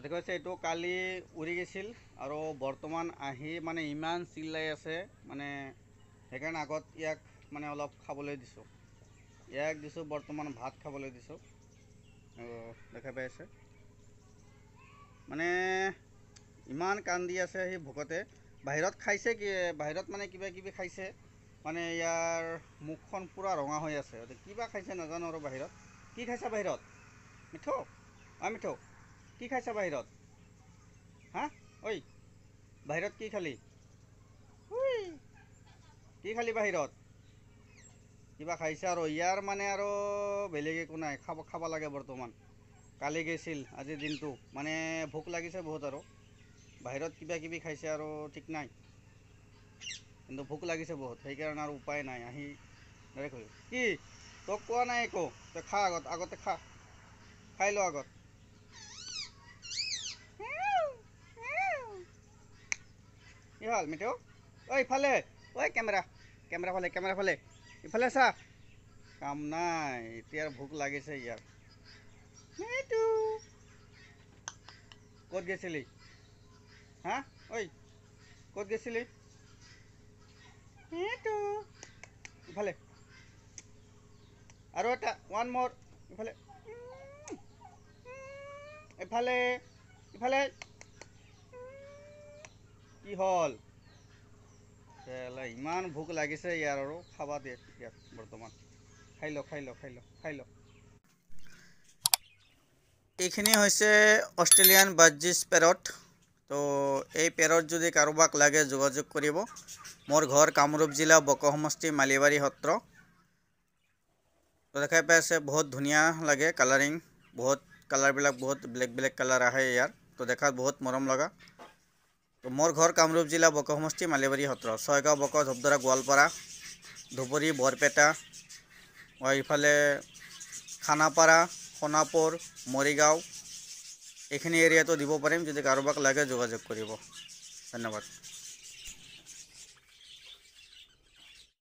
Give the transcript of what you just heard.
দেখা পাইছে এইটো কালি উৰি গৈছিল আৰু বৰ্তমান আহি মানে ইমান চিল্লাই আছে মানে সেইকাৰণে আগত ইয়াক মানে অলপ খাবলৈ দিছোঁ। ইয়াক দিছোঁ বৰ্তমান ভাত খাবলৈ দিছোঁ। দেখা পাই আছে মানে ইমান কান্দি আছে সি ভোকতে। বাহিৰত খাইছে কি বাহিৰত মানে কিবা কিবি খাইছে মানে ইয়াৰ মুখখন পূৰা ৰঙা হৈ আছে। কিবা খাইছে নাজানো আৰু বাহিৰত কি খাইছা বাহিৰত মিঠু মিঠু কি খাইছা বাহিৰত হা ঐ বাহিৰত কি খালি কি খালি বাহিৰত কিবা খাইছে আৰু ইয়াৰ মানে আৰু বেলেগ একো নাই খাব লাগে বৰ্তমান। কালি গৈছিল আজিৰ দিনটো মানে ভোক লাগিছে বহুত আৰু বাহিৰত কিবা কিবি খাইছে আৰু ঠিক নাই কিন্তু ভোক লাগিছে বহুত সেইকাৰণে আৰু উপায় নাই আহি ডাইৰেক্ট কি তোক কোৱা নাই একো তই খা আগতে খাই ল আগত। কি হ'ল মিঠু ঐ ইফালে ঐ কেমেৰা ফালে ইফালে চা কাম নাই এতিয়া ভোক লাগিছে ইয়াৰ। মিঠু ক'ত গৈছিলি হা ঐ ক'ত গৈছিলি মিঠু ইফালে আৰু এটা ওৱান মোৰ ইফালে ইফালে ইফালে কি হ'ল ইমান ভোক লাগিছে ইয়াৰ আৰু খাবা দে ইয়াক বৰ্তমান খাই ল। এইখিনি হৈছে অষ্ট্ৰেলিয়ান বাৰ্জিছ পেৰট। তো এই পেৰট যদি কাৰোবাক লাগে যোগাযোগ কৰিব। মোৰ ঘৰ কামৰূপ জিলা বক সমষ্টি মালিবাৰী সত্ৰ। তো দেখাই পাই আছে বহুত ধুনীয়া লাগে কালাৰিং বহুত কালাৰবিলাক বহুত বেলেগ কালাৰ আহে ইয়াৰ তো দেখাত বহুত মৰম লগা। তো মোৰ ঘৰ কামৰূপ জিলা বক সমষ্টি মালিবাৰী সত্ৰ 6গাঁও বক ধূপদৰা গোৱালপাৰা ধুবুৰী বৰপেটা ইফালে খানাপাৰা সোণাপুৰ মৰিগাঁও এইখিনি এৰিয়াতো দিব পাৰিম যদি কাৰোবাক লাগে যোগাযোগ কৰিব। ধন্যবাদ।